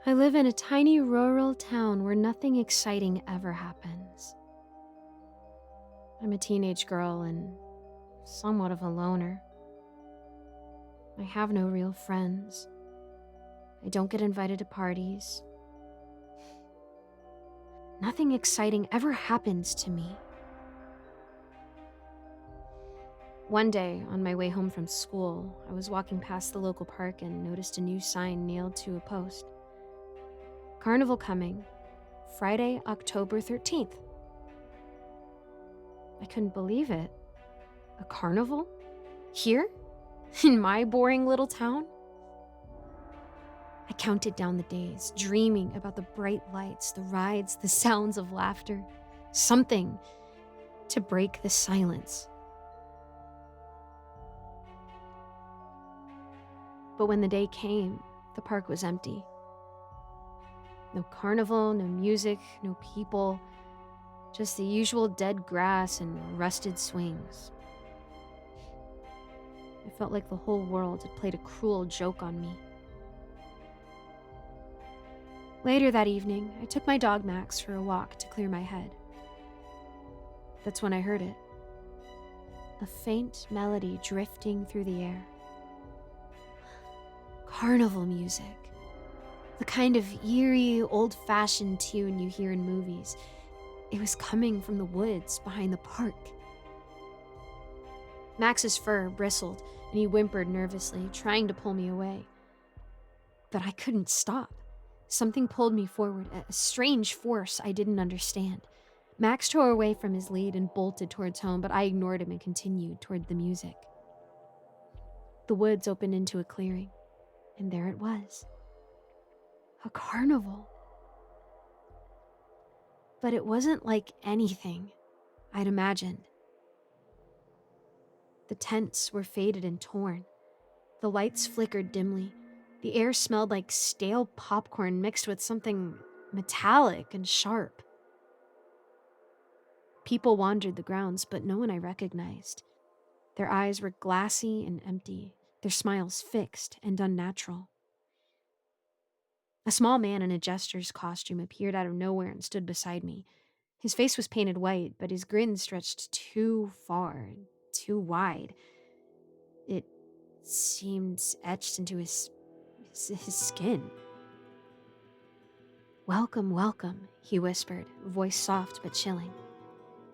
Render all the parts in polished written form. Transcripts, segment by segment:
I live in a tiny rural town where nothing exciting ever happens. I'm a teenage girl and somewhat of a loner. I have no real friends. I don't get invited to parties. Nothing exciting ever happens to me. One day, on my way home from school, I was walking past the local park and noticed a new sign nailed to a post. Carnival coming, Friday, October 13th. I couldn't believe it. A carnival? Here? In my boring little town? I counted down the days, dreaming about the bright lights, the rides, the sounds of laughter. Something to break the silence. But when the day came, the park was empty. No carnival, no music, no people, just the usual dead grass and rusted swings. I felt like the whole world had played a cruel joke on me. Later that evening, I took my dog Max for a walk to clear my head. That's when I heard it. A faint melody drifting through the air. Carnival music. The kind of eerie, old-fashioned tune you hear in movies. It was coming from the woods behind the park. Max's fur bristled, and he whimpered nervously, trying to pull me away. But I couldn't stop. Something pulled me forward, a strange force I didn't understand. Max tore away from his lead and bolted towards home, but I ignored him and continued toward the music. The woods opened into a clearing, and there it was. A carnival. But it wasn't like anything I'd imagined. The tents were faded and torn. The lights flickered dimly. The air smelled like stale popcorn mixed with something metallic and sharp. People wandered the grounds, but no one I recognized. Their eyes were glassy and empty, their smiles fixed and unnatural. A small man in a jester's costume appeared out of nowhere and stood beside me. His face was painted white, but his grin stretched too far, too wide. It seemed etched into his skin. "Welcome, welcome," he whispered, voice soft but chilling.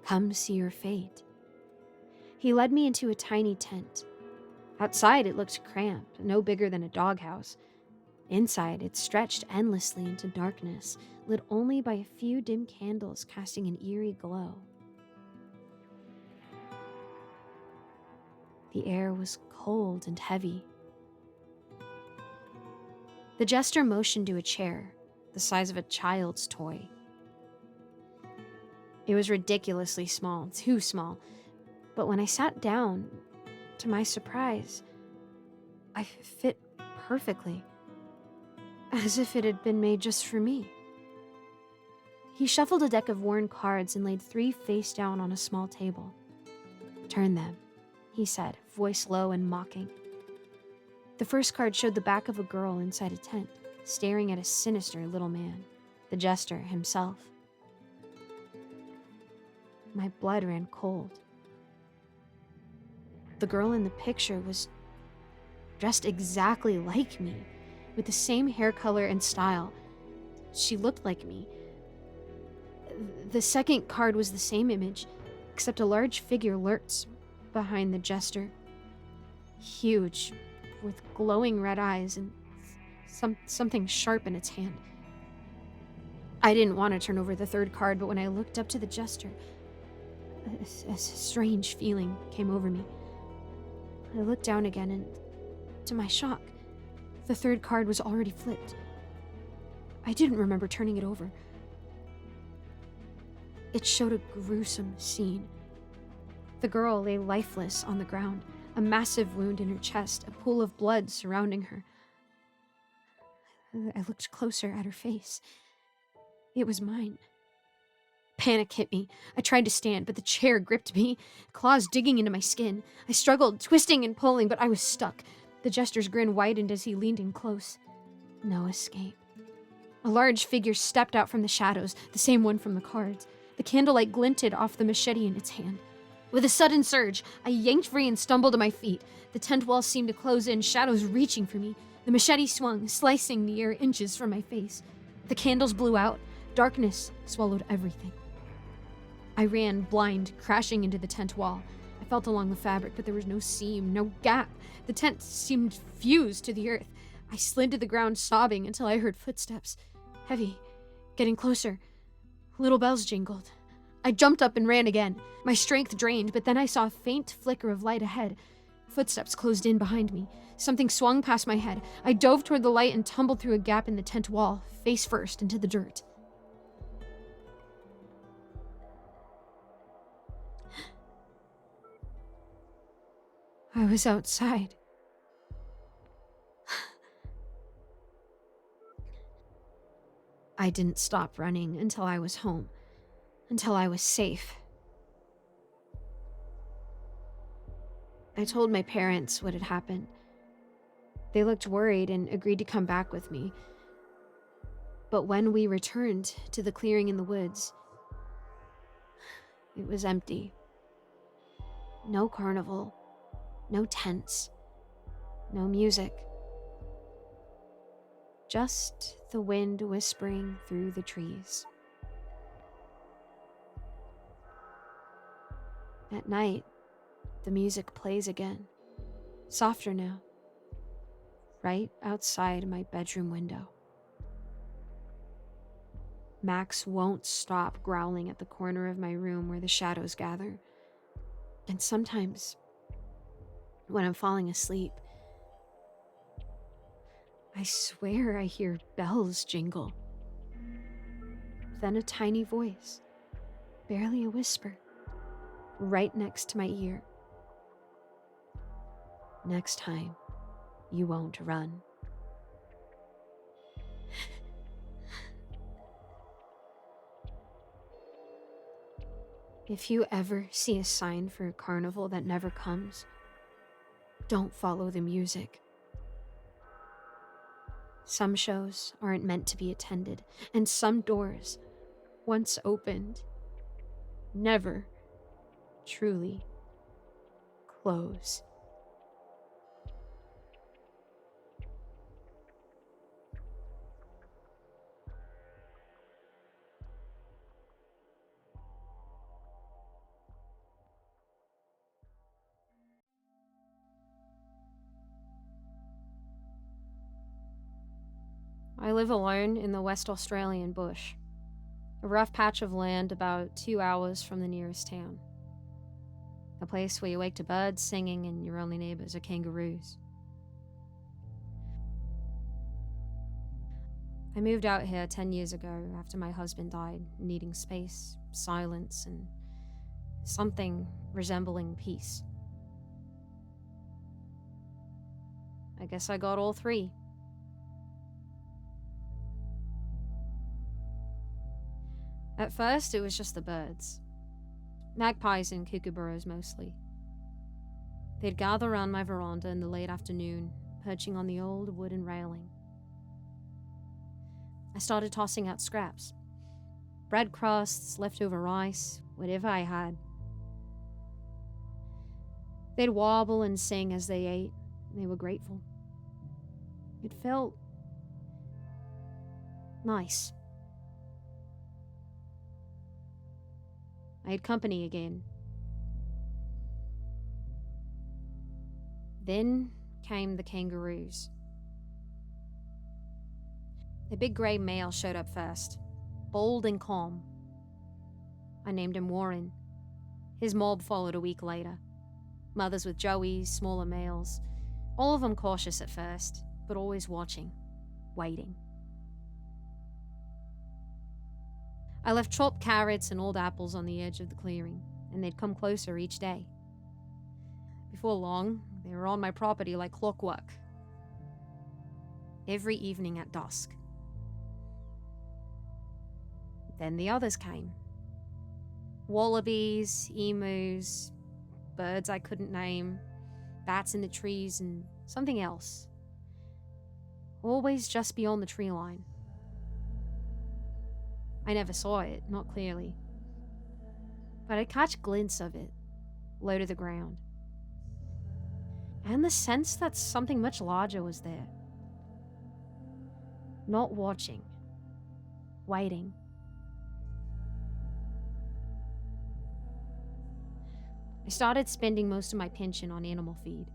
"Come see your fate." He led me into a tiny tent. Outside, it looked cramped, no bigger than a doghouse. Inside, it stretched endlessly into darkness, lit only by a few dim candles casting an eerie glow. The air was cold and heavy. The jester motioned to a chair, the size of a child's toy. It was ridiculously small, too small, but when I sat down, to my surprise, I fit perfectly, as if it had been made just for me. He shuffled a deck of worn cards and laid 3 face down on a small table. "Turn them," he said, voice low and mocking. The first card showed the back of a girl inside a tent, staring at a sinister little man, the jester himself. My blood ran cold. The girl in the picture was dressed exactly like me, with the same hair color and style. She looked like me. The second card was the same image, except a large figure lurked behind the jester. Huge, with glowing red eyes and something sharp in its hand. I didn't want to turn over the third card, but when I looked up to the jester, a strange feeling came over me. I looked down again, and to my shock, the third card was already flipped. I didn't remember turning it over. It showed a gruesome scene. The girl lay lifeless on the ground, a massive wound in her chest, a pool of blood surrounding her. I looked closer at her face. It was mine. Panic hit me. I tried to stand, but the chair gripped me, claws digging into my skin. I struggled, twisting and pulling, but I was stuck. The jester's grin widened as he leaned in close. No escape. A large figure stepped out from the shadows, the same one from the cards. The candlelight glinted off the machete in its hand. With a sudden surge, I yanked free and stumbled to my feet. The tent wall seemed to close in, shadows reaching for me. The machete swung, slicing the air inches from my face. The candles blew out. Darkness swallowed everything. I ran, blind, crashing into the tent wall. I felt along the fabric, but there was no seam, no gap. The tent seemed fused to the earth. I slid to the ground, sobbing, until I heard footsteps. Heavy, getting closer. Little bells jingled. I jumped up and ran again. My strength drained, but then I saw a faint flicker of light ahead. Footsteps closed in behind me. Something swung past my head. I dove toward the light and tumbled through a gap in the tent wall, face first into the dirt. I was outside. I didn't stop running until I was home, until I was safe. I told my parents what had happened. They looked worried and agreed to come back with me. But when we returned to the clearing in the woods, it was empty. No carnival, no tents, no music. Just the wind whispering through the trees. At night, the music plays again, softer now, right outside my bedroom window. Max won't stop growling at the corner of my room where the shadows gather. And sometimes, when I'm falling asleep, I swear I hear bells jingle. Then a tiny voice, barely a whisper, right next to my ear. Next time, you won't run. If you ever see a sign for a carnival that never comes, don't follow the music. Some shows aren't meant to be attended, and some doors, once opened, never truly close. I live alone in the West Australian bush, a rough patch of land about 2 hours from the nearest town. A place where you wake to birds singing and your only neighbors are kangaroos. I moved out here 10 years ago after my husband died, needing space, silence, and something resembling peace. I guess I got all three. At first, it was just the birds. Magpies and kookaburras mostly. They'd gather around my veranda in the late afternoon, perching on the old wooden railing. I started tossing out scraps. Bread crusts, leftover rice, whatever I had. They'd wobble and sing as they ate. They were grateful. It felt nice. I had company again. Then came the kangaroos. A big grey male showed up first, bold and calm. I named him Warren. His mob followed a week later. Mothers with joeys, smaller males, all of them cautious at first, but always watching, waiting. I left chopped carrots and old apples on the edge of the clearing, and they'd come closer each day. Before long, they were on my property like clockwork. Every evening at dusk. Then the others came. Wallabies, emus, birds I couldn't name, bats in the trees, and something else. Always just beyond the tree line. I never saw it, not clearly. But I catch glints of it, low to the ground. And the sense that something much larger was there. Not watching. Waiting. I started spending most of my pension on animal feed.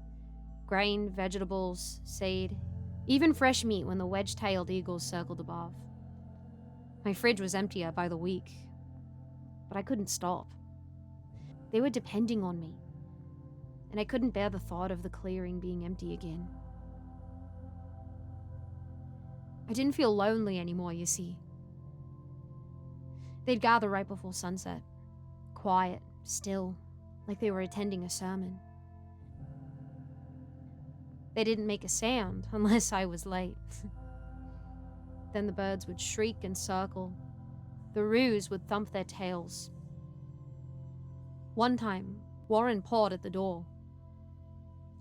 Grain, vegetables, seed, even fresh meat when the wedge-tailed eagles circled above. My fridge was emptier by the week, but I couldn't stop. They were depending on me, and I couldn't bear the thought of the clearing being empty again. I didn't feel lonely anymore, you see. They'd gather right before sunset, quiet, still, like they were attending a sermon. They didn't make a sound unless I was late. Then the birds would shriek and circle. The roos would thump their tails. One time, Warren pawed at the door.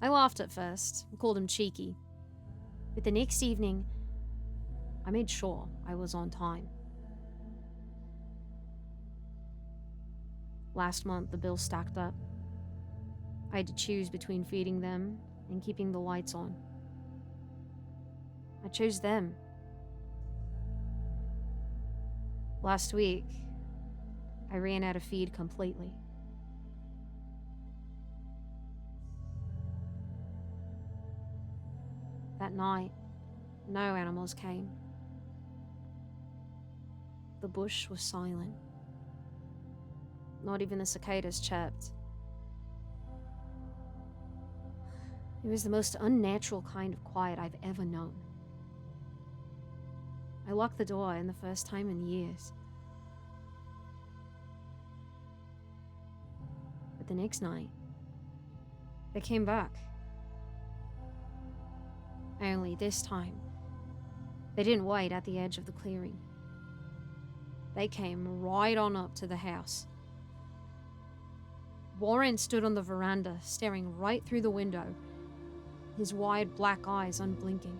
I laughed at first and called him cheeky. But the next evening, I made sure I was on time. Last month, the bill stacked up. I had to choose between feeding them and keeping the lights on. I chose them. Last week, I ran out of feed completely. That night, no animals came. The bush was silent. Not even the cicadas chirped. It was the most unnatural kind of quiet I've ever known. I locked the door, and the first time in years. But the next night, they came back. Only this time, they didn't wait at the edge of the clearing. They came right on up to the house. Warren stood on the veranda, staring right through the window, his wide black eyes unblinking.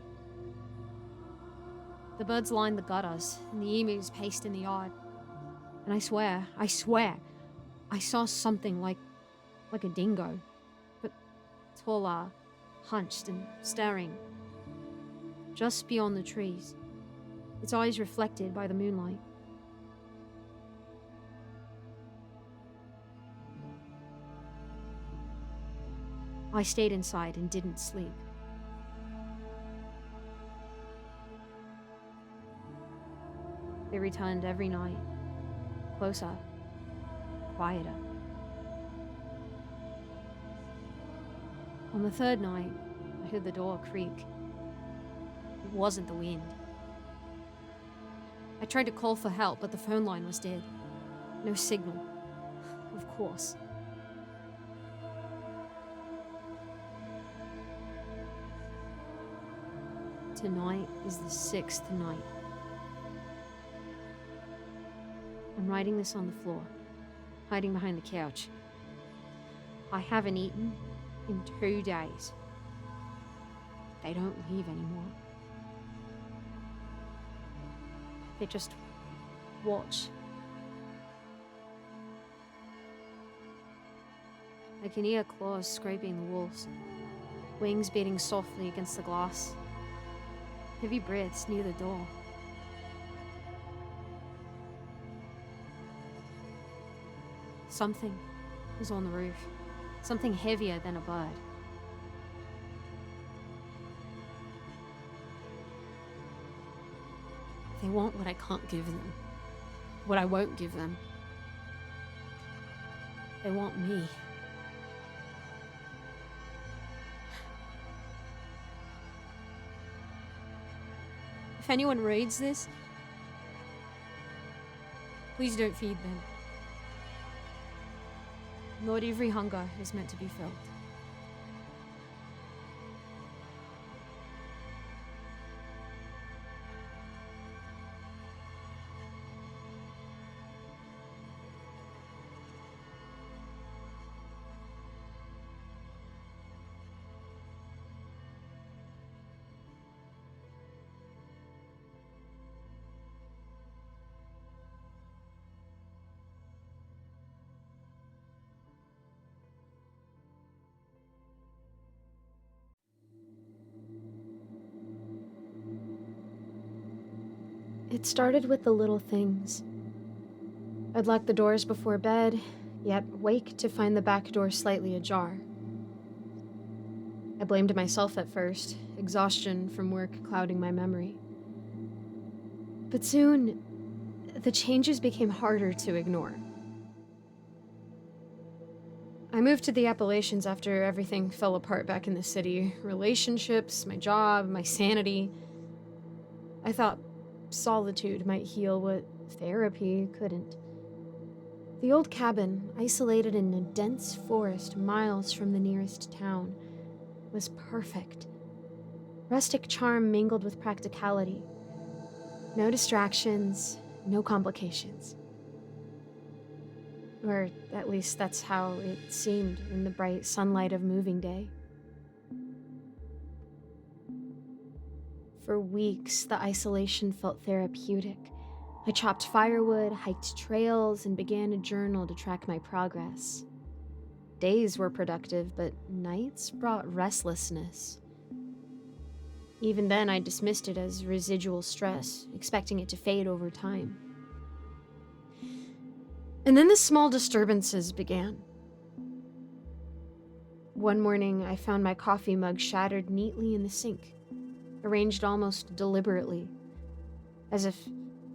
The birds lined the gutters, and the emus paced in the yard. And I swear, I saw something like a dingo, but taller, hunched and staring, just beyond the trees, its eyes reflected by the moonlight. I stayed inside and didn't sleep. They returned every night, closer, quieter. On the third night, I heard the door creak. It wasn't the wind. I tried to call for help, but the phone line was dead. No signal. Of course. Tonight is the 6th night. I'm writing this on the floor, hiding behind the couch. I haven't eaten in 2 days. They don't leave anymore. They just watch. I can hear claws scraping the walls, wings beating softly against the glass, heavy breaths near the door. Something was on the roof, something heavier than a bird. They want what I can't give them, what I won't give them. They want me. If anyone reads this, please don't feed them. Not every hunger is meant to be filled. It started with the little things. I'd lock the doors before bed, yet wake to find the back door slightly ajar. I blamed myself at first, exhaustion from work clouding my memory. But soon, the changes became harder to ignore. I moved to the Appalachians after everything fell apart back in the city. Relationships, my job, my sanity. I thought solitude might heal what therapy couldn't. The old cabin, isolated in a dense forest miles from the nearest town, was perfect. Rustic charm mingled with practicality. No distractions, no complications. Or at least that's how it seemed in the bright sunlight of moving day. For weeks, the isolation felt therapeutic. I chopped firewood, hiked trails, and began a journal to track my progress. Days were productive, but nights brought restlessness. Even then, I dismissed it as residual stress, expecting it to fade over time. And then the small disturbances began. One morning, I found my coffee mug shattered neatly in the sink, arranged almost deliberately, as if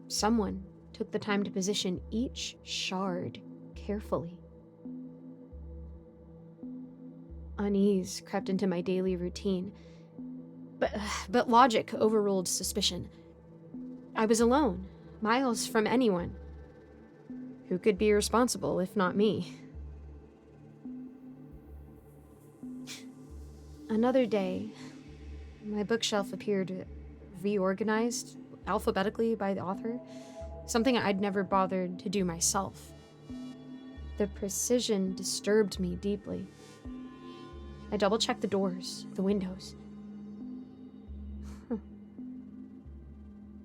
someone took the time to position each shard carefully. Unease crept into my daily routine, but logic overruled suspicion. I was alone, miles from anyone. Who could be responsible if not me? Another day, my bookshelf appeared reorganized alphabetically by the author, something I'd never bothered to do myself. The precision disturbed me deeply. I double-checked the doors, the windows.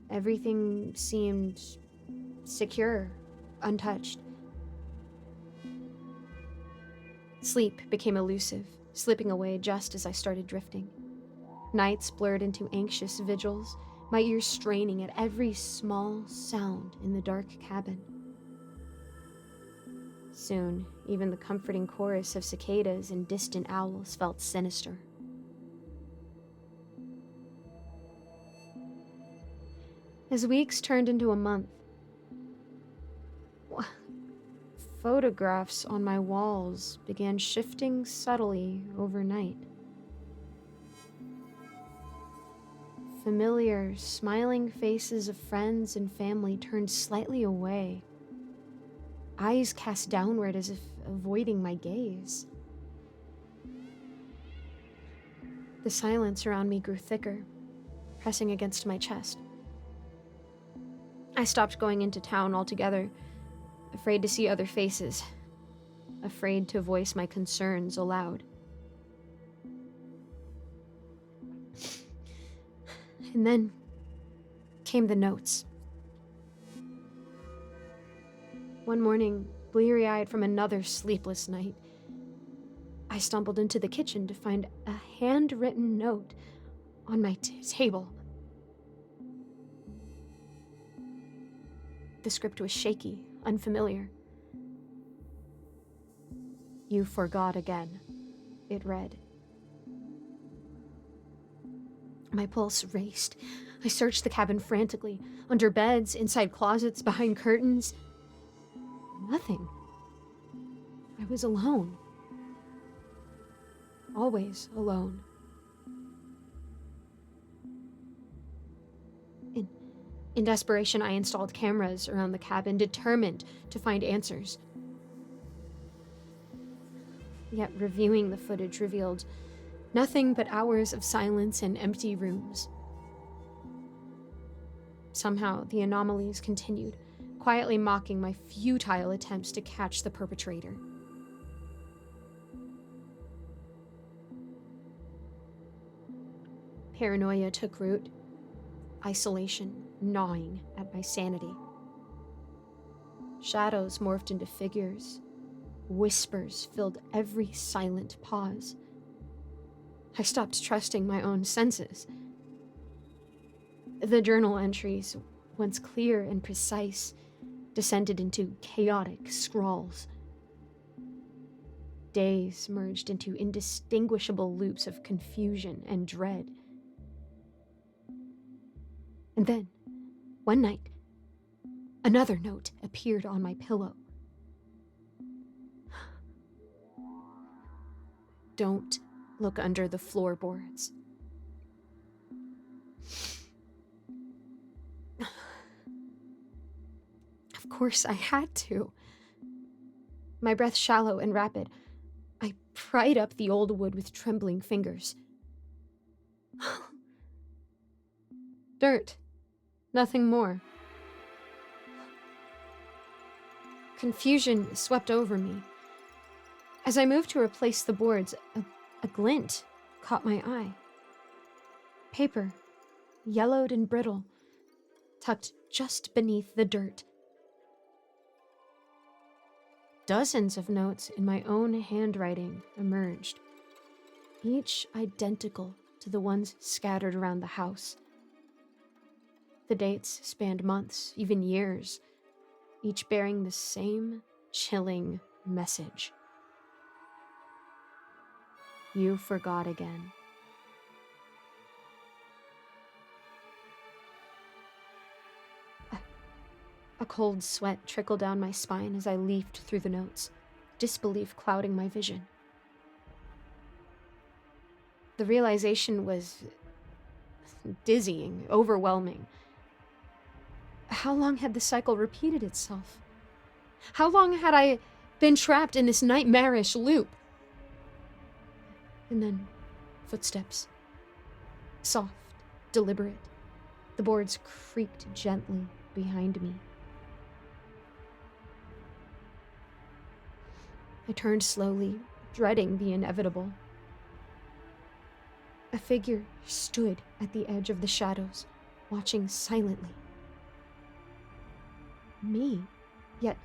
Everything seemed secure, untouched. Sleep became elusive, slipping away just as I started drifting. Nights blurred into anxious vigils, my ears straining at every small sound in the dark cabin. Soon, even the comforting chorus of cicadas and distant owls felt sinister. As weeks turned into a month, photographs on my walls began shifting subtly overnight. Familiar, smiling faces of friends and family turned slightly away, eyes cast downward as if avoiding my gaze. The silence around me grew thicker, pressing against my chest. I stopped going into town altogether, afraid to see other faces, afraid to voice my concerns aloud. And then came the notes. One morning, bleary-eyed from another sleepless night, I stumbled into the kitchen to find a handwritten note on my table. The script was shaky, unfamiliar. "You forgot again," it read. My pulse raced. I searched the cabin frantically, under beds, inside closets, behind curtains. Nothing. I was alone. Always alone. In desperation, I installed cameras around the cabin, determined to find answers. Yet reviewing the footage revealed nothing but hours of silence and empty rooms. Somehow, the anomalies continued, quietly mocking my futile attempts to catch the perpetrator. Paranoia took root, isolation gnawing at my sanity. Shadows morphed into figures. Whispers filled every silent pause. I stopped trusting my own senses. The journal entries, once clear and precise, descended into chaotic scrawls. Days merged into indistinguishable loops of confusion and dread. And then, one night, another note appeared on my pillow. Don't look under the floorboards. Of course I had to. My breath shallow and rapid, I pried up the old wood with trembling fingers. Dirt. Nothing more. Confusion swept over me. As I moved to replace the boards, a glint caught my eye. Paper, yellowed and brittle, tucked just beneath the dirt. Dozens of notes in my own handwriting emerged, each identical to the ones scattered around the house. The dates spanned months, even years, each bearing the same chilling message. You forgot again. A cold sweat trickled down my spine as I leafed through the notes, disbelief clouding my vision. The realization was dizzying, overwhelming. How long had the cycle repeated itself? How long had I been trapped in this nightmarish loop? And then, footsteps. Soft, deliberate. The boards creaked gently behind me. I turned slowly, dreading the inevitable. A figure stood at the edge of the shadows, watching silently. Me, yet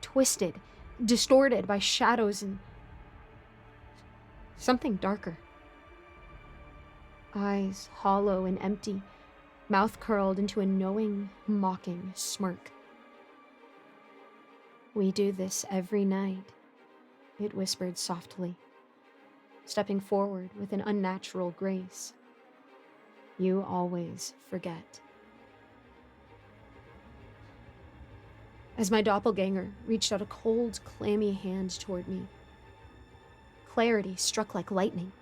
twisted, distorted by shadows and something darker. Eyes hollow and empty, mouth curled into a knowing, mocking smirk. We do this every night, it whispered softly, stepping forward with an unnatural grace. You always forget. As my doppelganger reached out a cold, clammy hand toward me, clarity struck like lightning.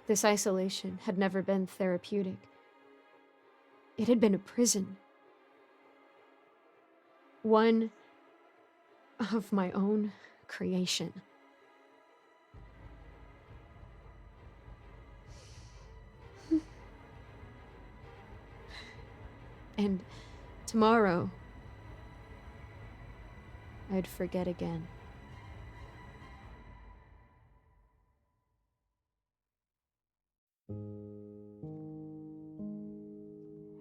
This isolation had never been therapeutic. It had been a prison. One of my own creation. And tomorrow, I'd forget again.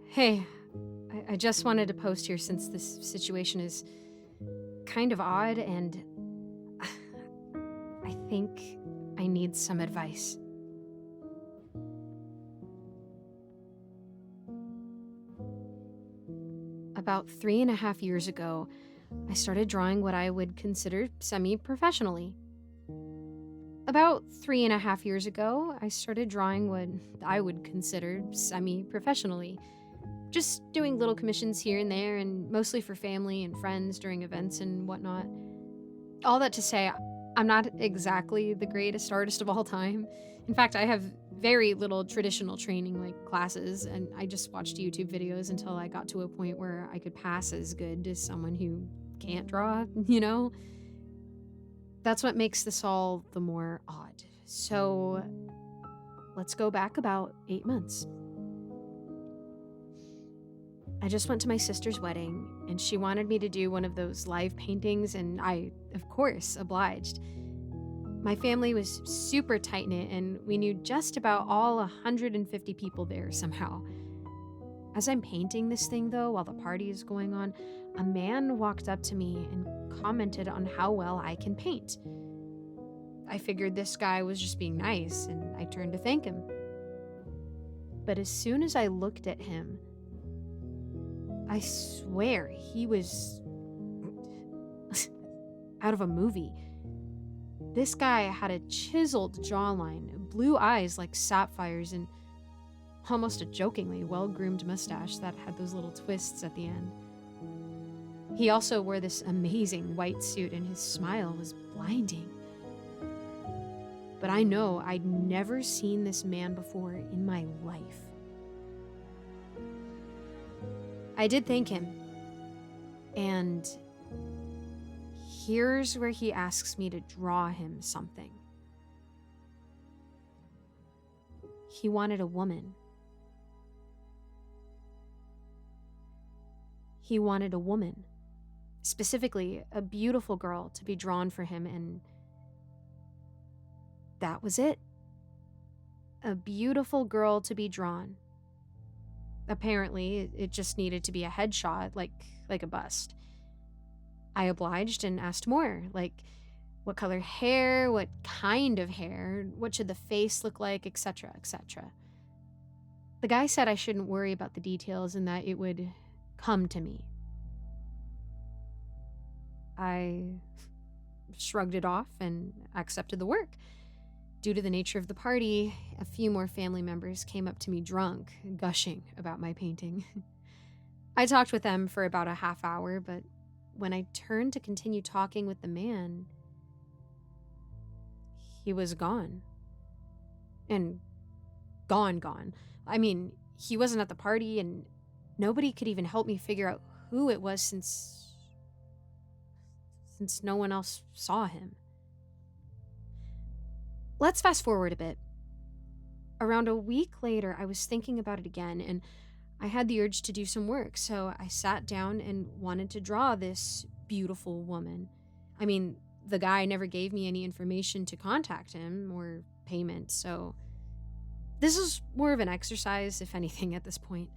Hey, I just wanted to post here since this situation is kind of odd and I think I need some advice. About 3.5 years ago, I started drawing what I would consider semi-professionally. About 3.5 years ago, I started drawing what I would consider semi-professionally. Just doing little commissions here and there, and mostly for family and friends during events and whatnot. All that to say, I'm not exactly the greatest artist of all time. In fact, I have very little traditional training like classes, and I just watched YouTube videos until I got to a point where I could pass as good as someone who can't draw, you know? That's what makes this all the more odd. So let's go back about 8 months. I just went to my sister's wedding, and she wanted me to do one of those live paintings, and I, of course, obliged. My family was super tight-knit, and we knew just about all 150 people there somehow. As I'm painting this thing, though, while the party is going on, a man walked up to me and commented on how well I can paint. I figured this guy was just being nice, and I turned to thank him. But as soon as I looked at him, I swear he was out of a movie. This guy had a chiseled jawline, blue eyes like sapphires, and almost a jokingly well-groomed mustache that had those little twists at the end. He also wore this amazing white suit, and his smile was blinding. But I know I'd never seen this man before in my life. I did thank him, and here's where he asks me to draw him something. He wanted a woman. He wanted a woman, specifically a beautiful girl, to be drawn for him, and that was it. A beautiful girl to be drawn. Apparently, it just needed to be a headshot, like a bust. I obliged and asked more, like what color hair, what kind of hair, what should the face look like, etc., etc. The guy said I shouldn't worry about the details and that it would come to me. I shrugged it off and accepted the work. Due to the nature of the party, a few more family members came up to me drunk, gushing about my painting. I talked with them for about a half hour, but when I turned to continue talking with the man, he was gone. And gone. I mean, he wasn't at the party, and nobody could even help me figure out who it was since no one else saw him. Let's fast forward a bit. Around a week later, I was thinking about it again, and I had the urge to do some work, so I sat down and wanted to draw this beautiful woman. I mean, the guy never gave me any information to contact him or payment, so this was more of an exercise, if anything, at this point.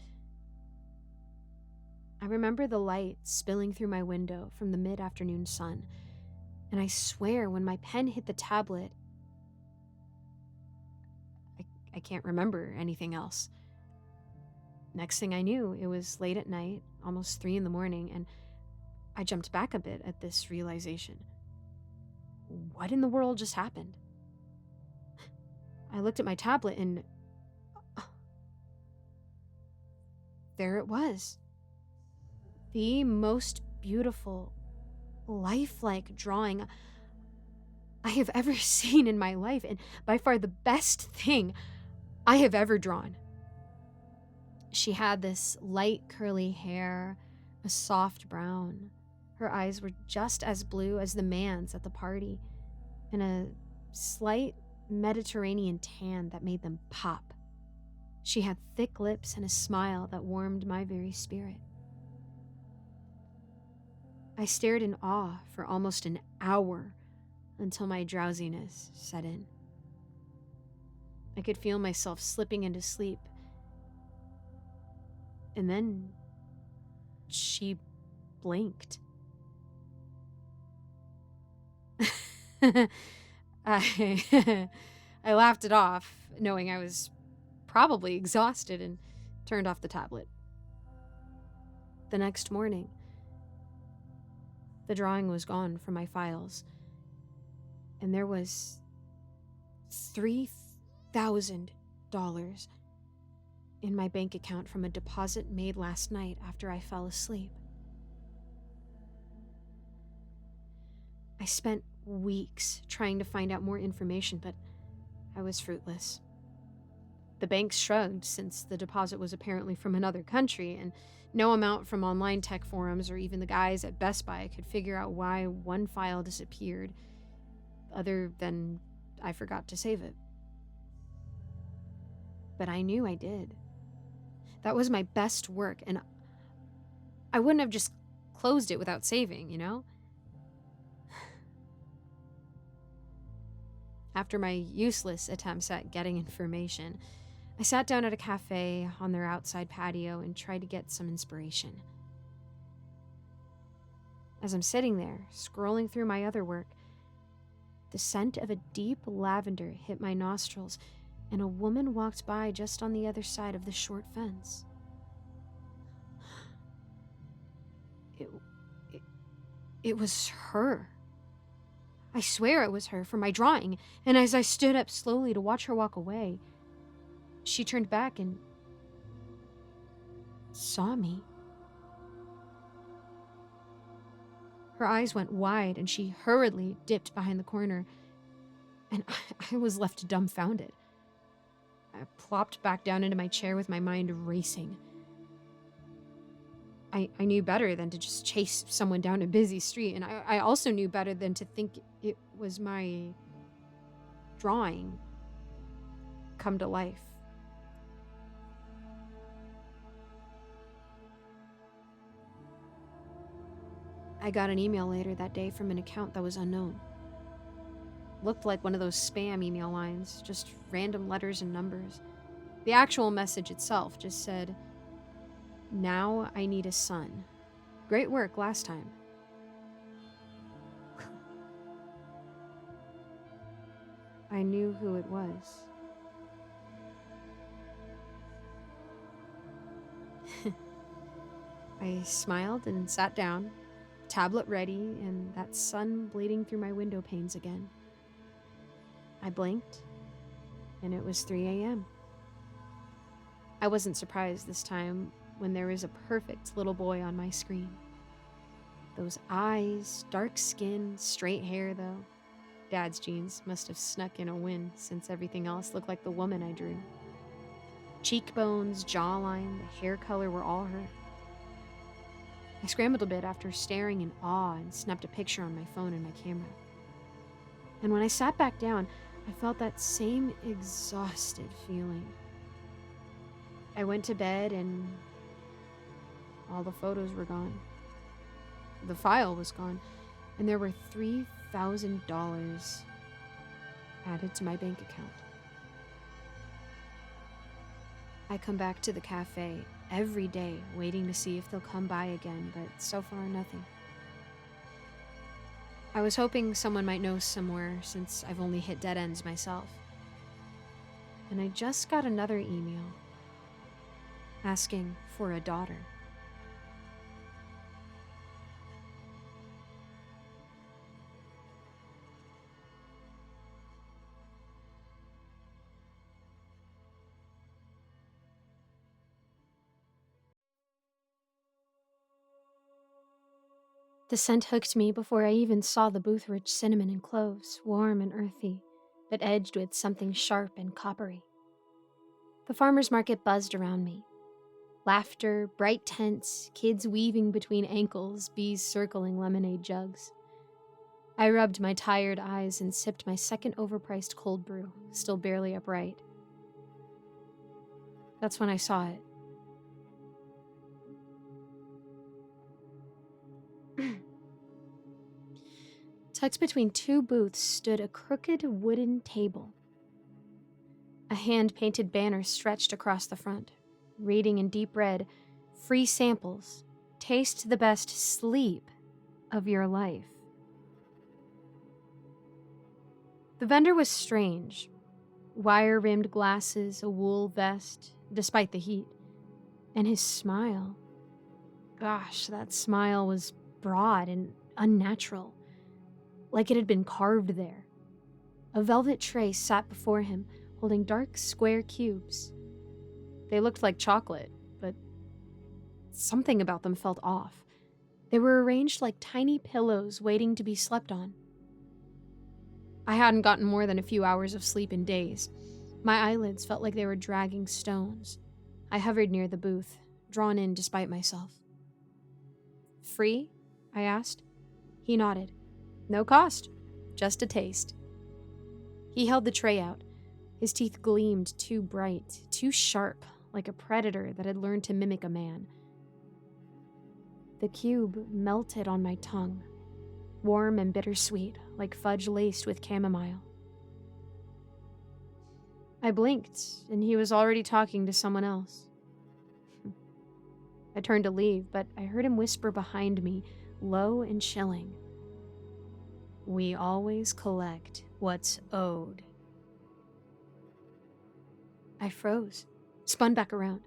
I remember the light spilling through my window from the mid-afternoon sun, and I swear when my pen hit the tablet, I can't remember anything else. Next thing I knew, it was late at night, almost 3 a.m, and I jumped back a bit at this realization. What in the world just happened? I looked at my tablet and there it was. The most beautiful, lifelike drawing I have ever seen in my life, and by far the best thing I have ever drawn. She had this light curly hair, a soft brown. Her eyes were just as blue as the man's at the party, and a slight Mediterranean tan that made them pop. She had thick lips and a smile that warmed my very spirit. I stared in awe for almost an hour until my drowsiness set in. I could feel myself slipping into sleep. And then she blinked. I laughed it off, knowing I was probably exhausted, and turned off the tablet. The next morning, the drawing was gone from my files, and there was $3,000 in my bank account from a deposit made last night after I fell asleep. I spent weeks trying to find out more information, but I was fruitless. The bank shrugged, since the deposit was apparently from another country, and no amount from online tech forums or even the guys at Best Buy could figure out why one file disappeared, other than I forgot to save it. But I knew I did. That was my best work, and I wouldn't have just closed it without saving, you know? After my useless attempts at getting information, I sat down at a cafe on their outside patio and tried to get some inspiration. As I'm sitting there, scrolling through my other work, the scent of a deep lavender hit my nostrils, and a woman walked by just on the other side of the short fence. It, it, it was her. I swear it was her from my drawing, and as I stood up slowly to watch her walk away, she turned back and saw me. Her eyes went wide, and she hurriedly dipped behind the corner, and I was left dumbfounded. I plopped back down into my chair with my mind racing. I knew better than to just chase someone down a busy street, and I also knew better than to think it was my drawing come to life. I got an email later that day from an account that was unknown. Looked like one of those spam email lines, just random letters and numbers. The actual message itself just said, "Now I need a son. Great work last time." I knew who it was. I smiled and sat down, tablet ready, and that sun bleeding through my window panes again. I blinked, and it was 3 a.m. I wasn't surprised this time when there was a perfect little boy on my screen. Those eyes, dark skin, straight hair though. Dad's genes must have snuck in a win since everything else looked like the woman I drew. Cheekbones, jawline, the hair color were all her. I scrambled a bit after staring in awe and snapped a picture on my phone and my camera. And when I sat back down, I felt that same exhausted feeling. I went to bed and all the photos were gone. The file was gone, and there were $3,000 added to my bank account. I come back to the cafe every day, waiting to see if they'll come by again, but so far nothing. I was hoping someone might know somewhere since I've only hit dead ends myself. And I just got another email asking for a daughter. The scent hooked me before I even saw the booth-rich cinnamon and cloves, warm and earthy, but edged with something sharp and coppery. The farmer's market buzzed around me. Laughter, bright tents, kids weaving between ankles, bees circling lemonade jugs. I rubbed my tired eyes and sipped my second overpriced cold brew, still barely upright. That's when I saw it. Tucked between two booths stood a crooked wooden table. A hand-painted banner stretched across the front, reading in deep red, "Free samples. Taste the best sleep of your life." The vendor was strange. Wire-rimmed glasses, a wool vest, despite the heat. And his smile. Gosh, that smile was broad and unnatural, like it had been carved there. A velvet tray sat before him, holding dark, square cubes. They looked like chocolate, but something about them felt off. They were arranged like tiny pillows waiting to be slept on. I hadn't gotten more than a few hours of sleep in days. My eyelids felt like they were dragging stones. I hovered near the booth, drawn in despite myself. "Free?" I asked. He nodded. "No cost, just a taste." He held the tray out. His teeth gleamed too bright, too sharp, like a predator that had learned to mimic a man. The cube melted on my tongue, warm and bittersweet, like fudge laced with chamomile. I blinked, and he was already talking to someone else. I turned to leave, but I heard him whisper behind me, low and chilling. "We always collect what's owed." I froze, spun back around.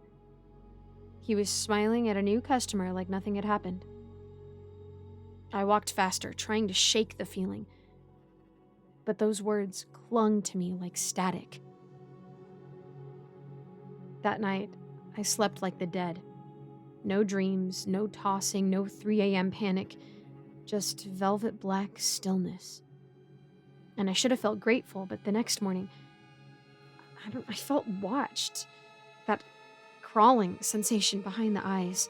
He was smiling at a new customer like nothing had happened. I walked faster, trying to shake the feeling. But those words clung to me like static. That night, I slept like the dead. No dreams, no tossing, no 3 a.m. panic, just velvet black stillness. And I should have felt grateful, but the next morning, I felt watched. That crawling sensation behind the eyes.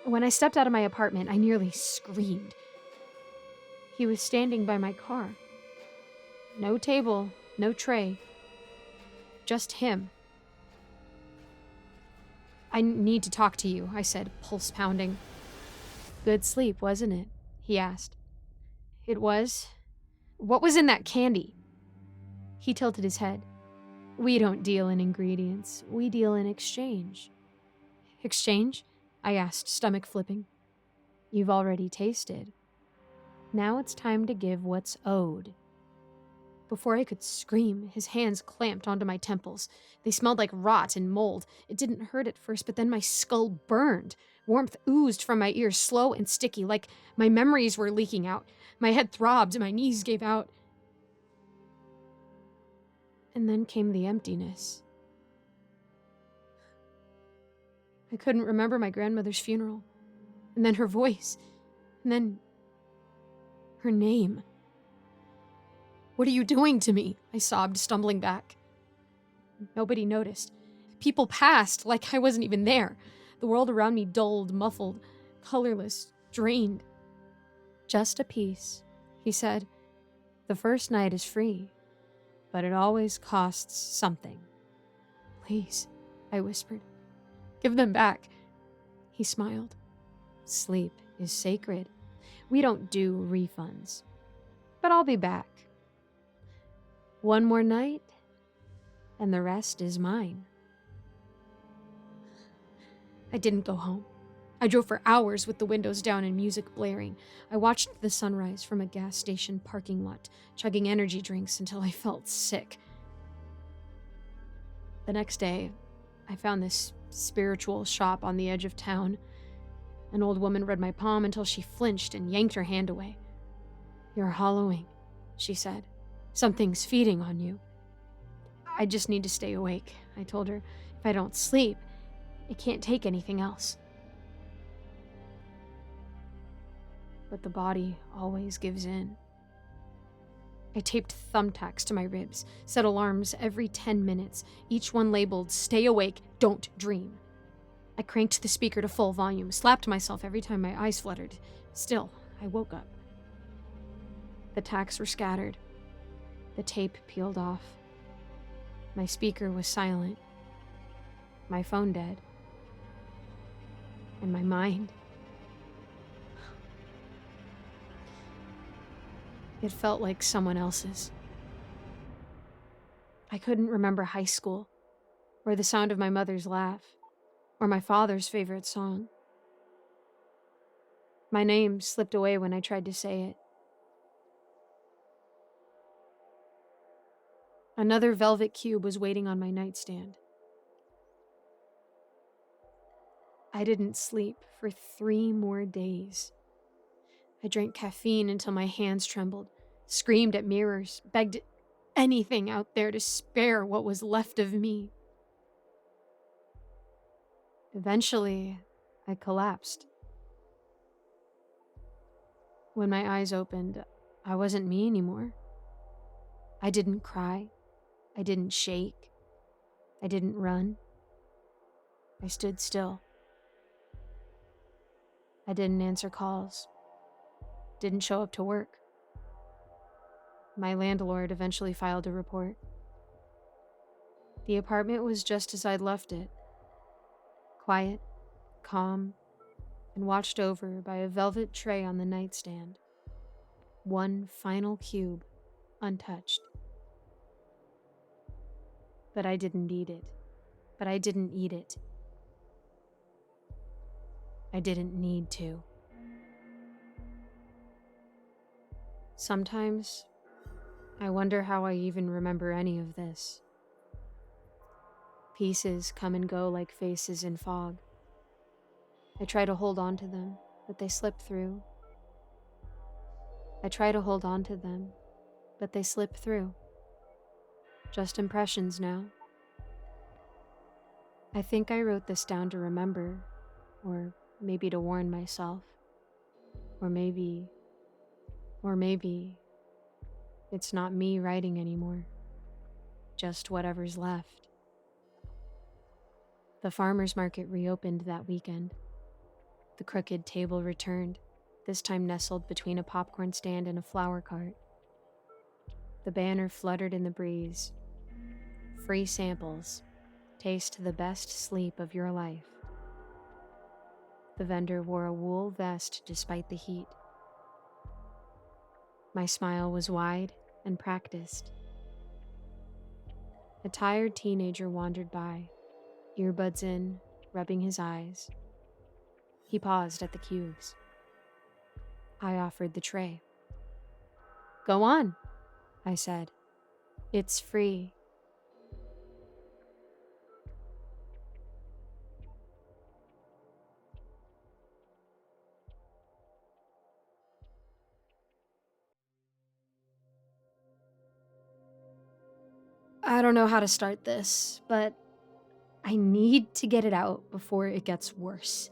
When I stepped out of my apartment, I nearly screamed. He was standing by my car. No table, no tray. Just him. "I need to talk to you," I said, pulse pounding. "Good sleep, wasn't it?" he asked. "It was. What was in that candy?" He tilted his head. "We don't deal in ingredients. We deal in exchange." "Exchange?" I asked, stomach flipping. "You've already tasted. Now it's time to give what's owed." Before I could scream, his hands clamped onto my temples. They smelled like rot and mold. It didn't hurt at first, but then my skull burned. Warmth oozed from my ears, slow and sticky, like my memories were leaking out. My head throbbed, my knees gave out. And then came the emptiness. I couldn't remember my grandmother's funeral. And then her voice. And then her name. "What are you doing to me?" I sobbed, stumbling back. Nobody noticed. People passed like I wasn't even there. The world around me dulled, muffled, colorless, drained. "Just a piece," he said. "The first night is free, but it always costs something." "Please," I whispered. "Give them back." He smiled. "Sleep is sacred. We don't do refunds. But I'll be back. One more night, and the rest is mine." I didn't go home. I drove for hours with the windows down and music blaring. I watched the sunrise from a gas station parking lot, chugging energy drinks until I felt sick. The next day, I found this spiritual shop on the edge of town. An old woman read my palm until she flinched and yanked her hand away. "You're hollowing," she said. "Something's feeding on you." "I just need to stay awake," I told her. "If I don't sleep, I can't take anything else." But the body always gives in. I taped thumbtacks to my ribs, set alarms every 10 minutes, each one labeled, "Stay awake, don't dream." I cranked the speaker to full volume, slapped myself every time my eyes fluttered. Still, I woke up. The tacks were scattered. The tape peeled off. My speaker was silent. My phone dead. And my mind. It felt like someone else's. I couldn't remember high school, or the sound of my mother's laugh, or my father's favorite song. My name slipped away when I tried to say it. Another velvet cube was waiting on my nightstand. I didn't sleep for 3 more days. I drank caffeine until my hands trembled, screamed at mirrors, begged anything out there to spare what was left of me. Eventually, I collapsed. When my eyes opened, I wasn't me anymore. I didn't cry. I didn't shake. I didn't run. I stood still. I didn't answer calls. Didn't show up to work. My landlord eventually filed a report. The apartment was just as I'd left it. Quiet, calm, and watched over by a velvet tray on the nightstand. One final cube, untouched. But I didn't eat it. I didn't need to. Sometimes, I wonder how I even remember any of this. Pieces come and go like faces in fog. I try to hold on to them, but they slip through, I try to hold on to them, but they slip through. Just impressions now. I think I wrote this down to remember, or maybe to warn myself. Or maybe it's not me writing anymore. Just whatever's left. The farmer's market reopened that weekend. The crooked table returned, this time nestled between a popcorn stand and a flower cart. The banner fluttered in the breeze. Free samples. Taste the best sleep of your life. The vendor wore a wool vest despite the heat. My smile was wide and practiced. A tired teenager wandered by, earbuds in, rubbing his eyes. He paused at the cubes. I offered the tray. "Go on," I said. "It's free." I don't know how to start this, but I need to get it out before it gets worse.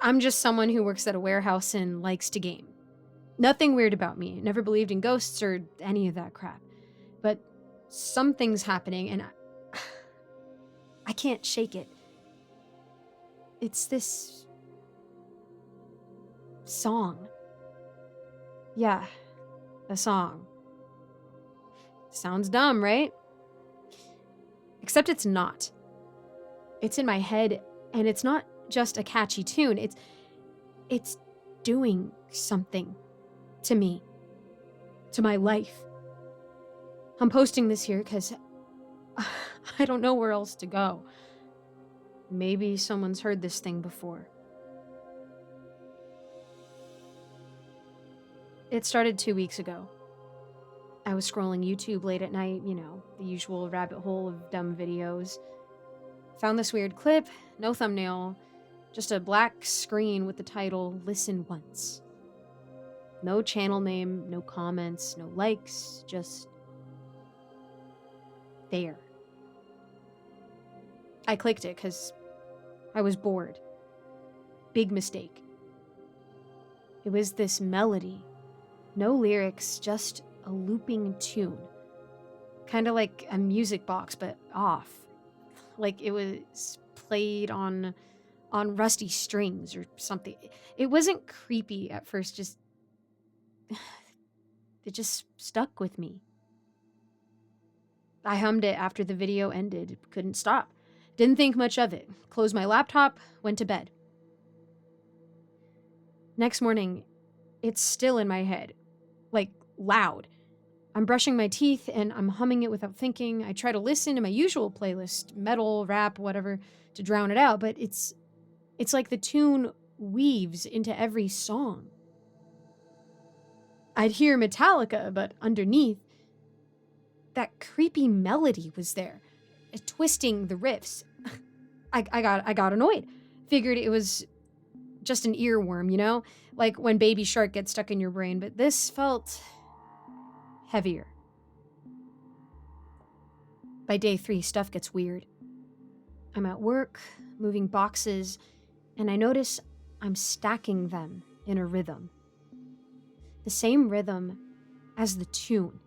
I'm just someone who works at a warehouse and likes to game. Nothing weird about me. Never believed in ghosts or any of that crap. But something's happening and I can't shake it. It's this song. Yeah, a song. Sounds dumb, right? Except it's not. It's in my head, and it's not just a catchy tune. It's doing something to me, to my life. I'm posting this here because I don't know where else to go. Maybe someone's heard this thing before. It started 2 weeks ago. I was scrolling YouTube late at night, the usual rabbit hole of dumb videos. Found this weird clip, no thumbnail, just a black screen with the title, "Listen Once." No channel name, no comments, no likes, just there. I clicked it because I was bored. Big mistake. It was this melody. No lyrics, just a looping tune. Kind of like a music box, but off. Like it was played on rusty strings or something. It wasn't creepy at first, just it just stuck with me. I hummed it after the video ended, couldn't stop. Didn't think much of it. Closed my laptop, went to bed. Next morning, it's still in my head, like loud. I'm brushing my teeth and I'm humming it without thinking. I try to listen to my usual playlist, metal, rap, whatever, to drown it out, but it's like the tune weaves into every song. I'd hear Metallica, but underneath, that creepy melody was there, twisting the riffs. I got annoyed. Figured it was just an earworm, like when Baby Shark gets stuck in your brain, but this felt heavier. By day 3, stuff gets weird. I'm at work, moving boxes, and I notice I'm stacking them in a rhythm. The same rhythm as the tune.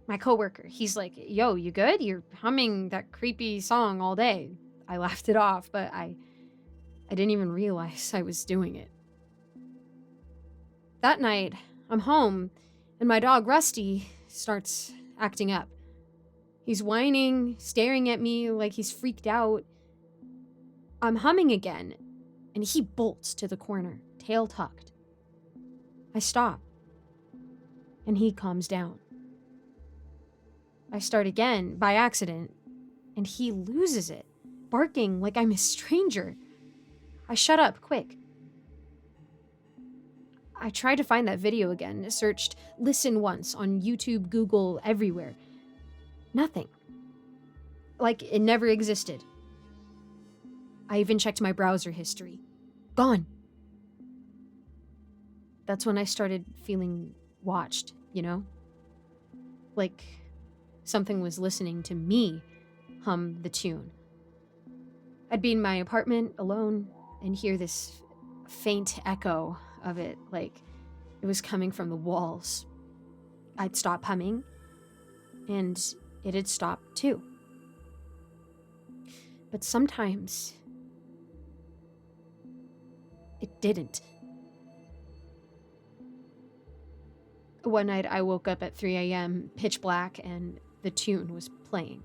My coworker, he's like, "Yo, you good? You're humming that creepy song all day." I laughed it off, but I didn't even realize I was doing it. That night, I'm home, and my dog Rusty starts acting up. He's whining, staring at me like he's freaked out. I'm humming again, and he bolts to the corner, tail tucked. I stop, and he calms down. I start again, by accident, and he loses it, barking like I'm a stranger. I shut up, quick. I tried to find that video again, searched "Listen Once" on YouTube, Google, everywhere. Nothing. Like it never existed. I even checked my browser history. Gone. That's when I started feeling watched, you know? Like something was listening to me hum the tune. I'd be in my apartment alone and hear this faint echo of it, like it was coming from the walls. I'd stop humming, and it'd stop too. But sometimes it didn't. One night I woke up at 3 a.m., pitch black, and the tune was playing.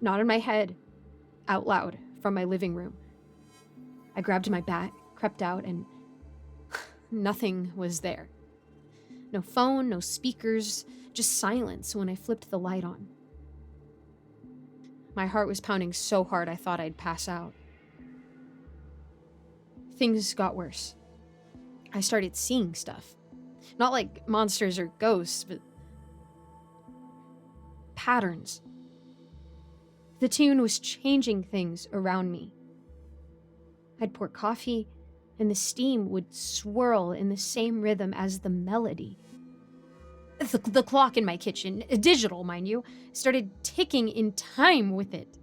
Not in my head, out loud from my living room. I grabbed my bat, crept out, and nothing was there. No phone, no speakers, just silence when I flipped the light on. My heart was pounding so hard I thought I'd pass out. Things got worse. I started seeing stuff. Not like monsters or ghosts, but patterns. The tune was changing things around me. I'd pour coffee, and the steam would swirl in the same rhythm as the melody. The clock in my kitchen, digital, mind you, started ticking in time with it.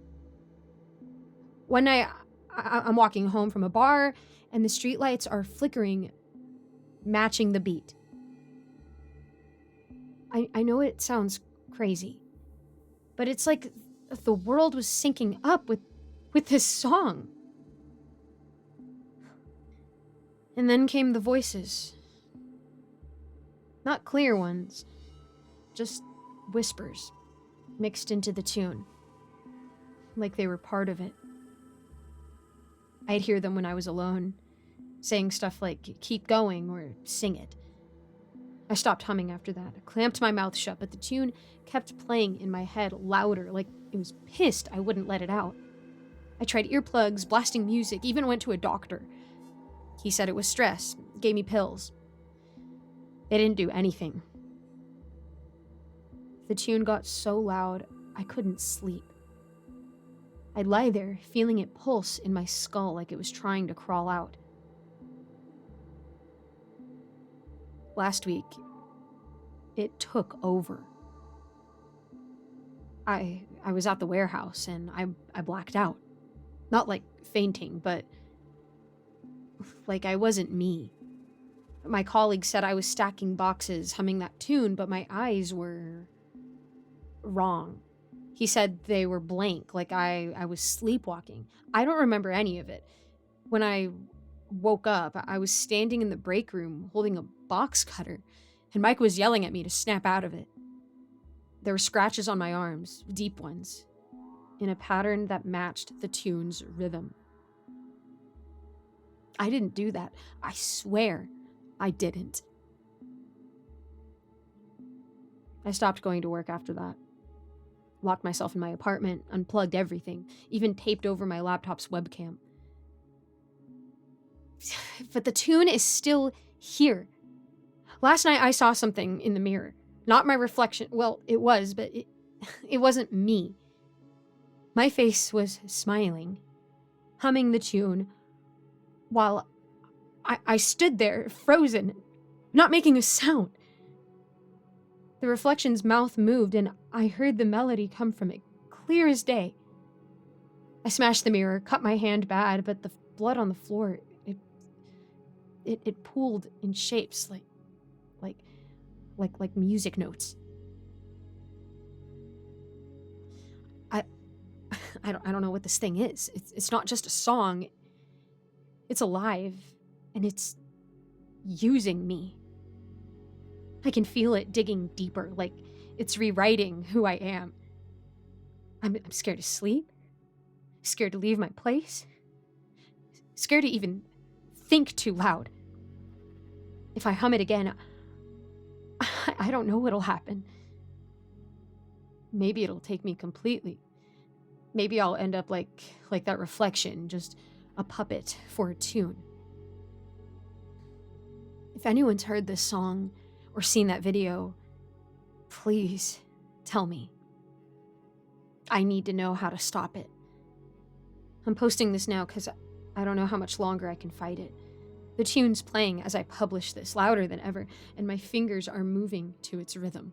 One night, I'm walking home from a bar, and the streetlights are flickering, matching the beat. I know it sounds crazy, but it's like the world was syncing up with this song. And then came the voices. Not clear ones, just whispers mixed into the tune, like they were part of it. I'd hear them when I was alone, saying stuff like, keep going, or sing it. I stopped humming after that. I clamped my mouth shut, but the tune kept playing in my head louder, like it was pissed I wouldn't let it out. I tried earplugs, blasting music, even went to a doctor. He said it was stress, gave me pills. They didn't do anything. The tune got so loud, I couldn't sleep. I'd lie there, feeling it pulse in my skull like it was trying to crawl out. Last week, it took over. I was at the warehouse and I blacked out. Not like fainting, but like I wasn't me. My colleague said I was stacking boxes, humming that tune, but my eyes were wrong. He said they were blank, like I was sleepwalking. I don't remember any of it. When I woke up, I was standing in the break room holding a box cutter, and Mike was yelling at me to snap out of it. There were scratches on my arms, deep ones, in a pattern that matched the tune's rhythm. I didn't do that. I swear I didn't. I stopped going to work after that. Locked myself in my apartment, unplugged everything, even taped over my laptop's webcam. But the tune is still here. Last night I saw something in the mirror. Not my reflection. Well, it was, but it wasn't me. My face was smiling, humming the tune, while I stood there, frozen, not making a sound. The reflection's mouth moved, and I heard the melody come from it, clear as day. I smashed the mirror, cut my hand bad, but the blood on the floor, it pooled in shapes like music notes. I don't know what this thing is. It's not just a song. It's alive, and it's using me. I can feel it digging deeper, like it's rewriting who I am. I'm scared to sleep, scared to leave my place, scared to even think too loud. If I hum it again, I don't know what'll happen. Maybe it'll take me completely. Maybe I'll end up like that reflection, just a puppet for a tune. If anyone's heard this song or seen that video, please tell me. I need to know how to stop it. I'm posting this now because I don't know how much longer I can fight it. The tune's playing as I publish this louder than ever, and my fingers are moving to its rhythm.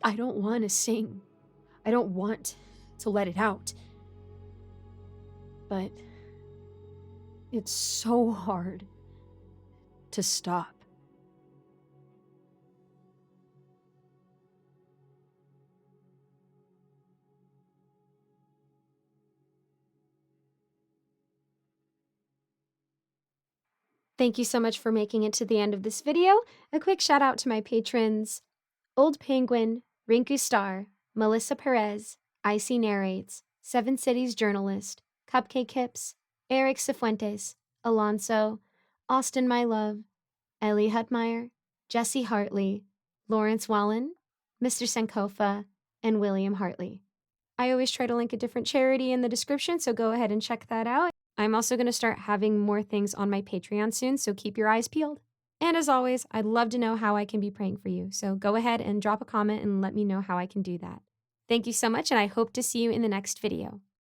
I don't want to sing. I don't want to let it out. But it's so hard to stop. Thank you so much for making it to the end of this video. A quick shout out to my patrons, Old Penguin, Rinku Star, Melissa Perez, Icy Narrates, Seven Cities Journalist, Cupcake Hips, Eric Cifuentes, Alonso, Austin My Love, Ellie Hutmeyer, Jesse Hartley, Lawrence Wallen, Mr. Sankofa, and William Hartley. I always try to link a different charity in the description, so go ahead and check that out. I'm also going to start having more things on my Patreon soon, so keep your eyes peeled. And as always, I'd love to know how I can be praying for you, so go ahead and drop a comment and let me know how I can do that. Thank you so much, and I hope to see you in the next video.